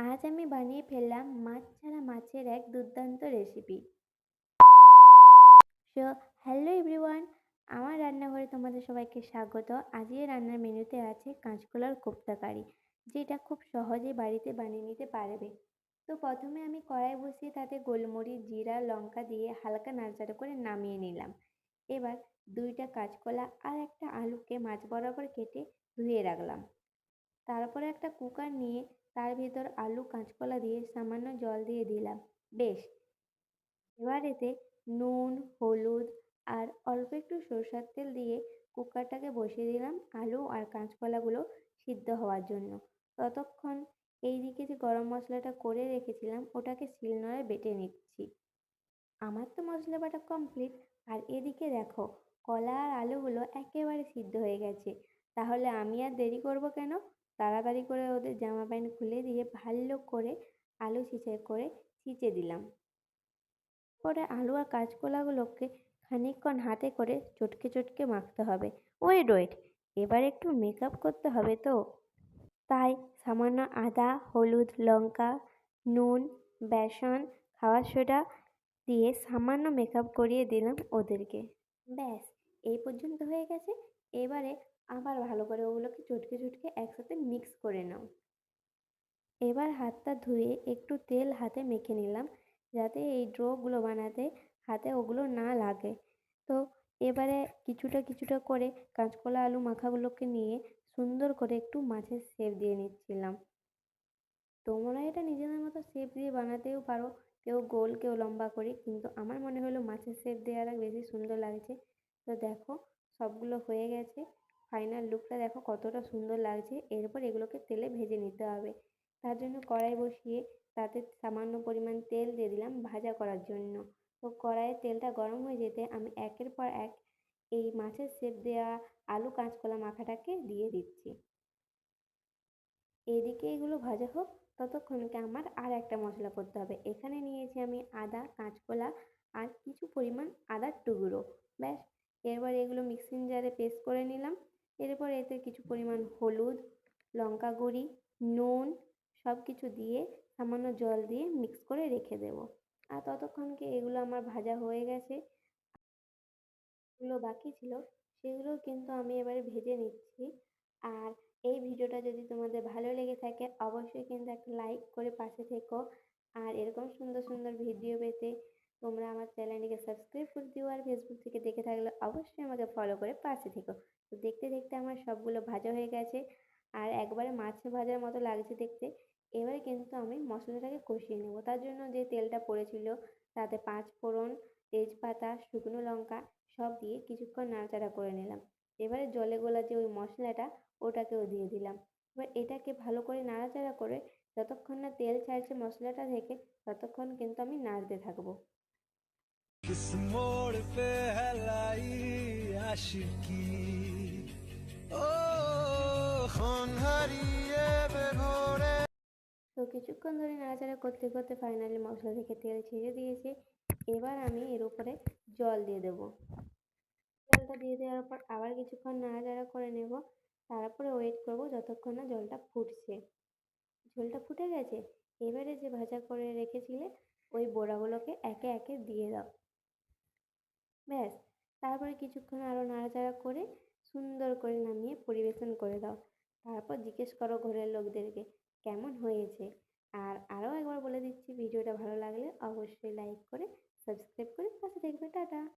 আজ আমি বানিয়ে ফেললাম মাছ ছাড়া মাছের এক দুর্দান্ত রেসিপি। সো হ্যালো এভরিওয়ান, আমার রান্নাঘরে তোমাদের সবাইকে স্বাগত। আজকের রান্নার মেনুতে আছে কাঁচকলার কোপ্তা কারি, যেটা খুব সহজে বাড়িতে বানিয়ে নিতে পারবে। তো প্রথমে আমি কড়াই বসিয়ে তাতে গোলমরিচ, জিরা, লঙ্কা দিয়ে হালকা নাড়াচাড়া করে নামিয়ে নিলাম। এবার দুইটা কাঁচকলা আর একটা আলুকে মাছ বরাবর কেটে ধুয়ে রাখলাম। তারপরে একটা কুকার নিয়ে তার ভিতর আলু কাঁচকলা দিয়ে সামান্য জল দিয়ে দিলাম। বেশ, এবার এতে নুন, হলুদ আর অল্প একটু সরষের তেল দিয়ে কুকারটাকে বসিয়ে দিলাম আলু আর কাঁচকলাগুলো সিদ্ধ হওয়ার জন্য। ততক্ষণ এইদিকে যে গরম মশলাটা করে রেখেছিলাম ওটাকে শিলনোড়ায় বেটে নিচ্ছি। আমার তো মশলা বাটা কমপ্লিট, আর এদিকে দেখো কলা আর আলুগুলো একেবারে সিদ্ধ হয়ে গেছে। তাহলে আমি আর দেরি করব কেন? তাড়াতাড়ি করে ওদের জামা প্যান্ট খুলে দিয়ে ভালো করে আলু ছিঁচাই করে ছিঁচে দিলাম। পরে আলু আর কাঁচকলাগুলোকে খানিকক্ষণ হাতে করে চটকে চটকে মাখতে হবে। ওয়েট ওয়েট, এবার একটু মেকআপ করতে হবে তো, তাই সামান্য আদা, হলুদ, লঙ্কা, নুন, বেসন, খাবার সোডা দিয়ে সামান্য মেকআপ করিয়ে দিলাম ওদেরকে। ব্যাস, এই পর্যন্ত হয়ে গেছে। এবারে আবার ভালো করে ওগুলোকে চটকে চটকে একসাথে মিক্স করে নাও। এবার হাতটা ধুয়ে একটু তেল হাতে মেখে নিলাম, যাতে এই ডোগুলো বানাতে হাতে ওগুলো না লাগে। তো এবারে কিছুটা কিছুটা করে কাঁচকলা আলু মাখাগুলোকে নিয়ে সুন্দর করে একটু মাছের শেপ দিয়ে নিচ্ছিলাম। তোমরা এটা নিজেদের মতো শেপ দিয়ে বানাতেও পারো, কেউ গোল কেউ লম্বা করে, কিন্তু আমার মনে হলো মাছের শেপ দেওয়াটা বেশি সুন্দর লাগছে। তো দেখো, সবগুলো হয়ে গেছে। ফাইনাল লুকটা দেখো কতটা সুন্দর লাগছে। এরপর এগুলোকে তেলে ভেজে নিতে হবে। তার জন্য কড়াই বসিয়ে তাতে সামান্য পরিমাণ তেল দিয়ে দিলাম ভাজা করার জন্য। তো কড়াইয়ের তেলটা গরম হয়ে যেতে আমি একের পর এক এই মাছের শেপ দেওয়া আলু কাঁচকলা মাখাটাকে দিয়ে দিচ্ছি। এদিকে এগুলো ভাজা হোক, ততক্ষণকে আমার আর একটা মশলা করতে হবে। এখানে নিয়েছি আমি আদা, কাঁচকলা আর কিছু পরিমাণ আদার টুকরো। ব্যাস, এরপর এগুলো মিক্সিং জারে পেস্ট করে নিলাম। এরপর এতে কিছু পরিমাণ হলুদ, লঙ্কা গুঁড়ি, নুন সব কিছু দিয়ে সামান্য জল দিয়ে মিক্স করে রেখে দেবো। আর ততক্ষণকে এগুলো আমার ভাজা হয়ে গেছে। যেগুলো বাকি ছিল সেগুলোও কিন্তু আমি এবারে ভেজে নিচ্ছি। আর এই ভিডিওটা যদি তোমাদের ভালো লেগে থাকে অবশ্যই কিন্তু একটা লাইক করে পাশে থেকো। আর এরকম সুন্দর সুন্দর ভিডিও পেতে তোমরা আমার চ্যানেলটিকে সাবস্ক্রাইব করে দিও, আর ফেসবুক থেকে দেখে থাকলে অবশ্যই আমাকে ফলো করে পাশে থেকো। তো দেখতে দেখতে আমার সবগুলো ভাজা হয়ে গেছে, আর একবারে মাছ ভাজার মতো লাগছে দেখতে। এবারে কিন্তু আমি মশলাটাকে কষিয়ে নেবো। তার জন্য যে তেলটা পড়েছিল তাতে পাঁচ ফোড়ন, তেজপাতা, শুকনো লঙ্কা সব দিয়ে কিছুক্ষণ নাড়াচাড়া করে নিলাম। এবারে জলে গোলা যে ওই মশলাটা ওটাকেও দিয়ে দিলাম। এবার এটাকে ভালো করে নাড়াচাড়া করে যতক্ষণ না তেল ছাড়ছে মশলাটা থেকে ততক্ষণ কিন্তু আমি নাড়তে থাকবো। किस मोड़ पे है लाई आशिकी ओ खनहरिए बेघोरे। তো কিছুক্ষণ ধরে নাড়াচাড়া করতে করতে ফাইনালি মশলা থেকে তেল ছেড়ে দিয়েছে। এবার আমি এর উপরে জল দিয়ে দেবো। জলটা দিয়ে দেওয়ার পর আবার কিছুক্ষণ নাড়াচাড়া করে নেব। তারপরে ওয়েট করব যতক্ষণ না জলটা ফুটছে। ঝোলটা ফুটে গেছে। এবারে যে ভাজা করে রেখেছিলে ওই বড়াগুলোকে একে একে দিয়ে দাও। ব্যাস, তারপরে কিছুক্ষণ আরও নাড়াচাড়া করে সুন্দর করে নামিয়ে পরিবেশন করে দাও। তারপর জিজ্ঞেস করো ঘরের লোকদেরকে কেমন হয়েছে। আর আরও একবার বলে দিচ্ছি, ভিডিওটা ভালো লাগলে অবশ্যই লাইক করে সাবস্ক্রাইব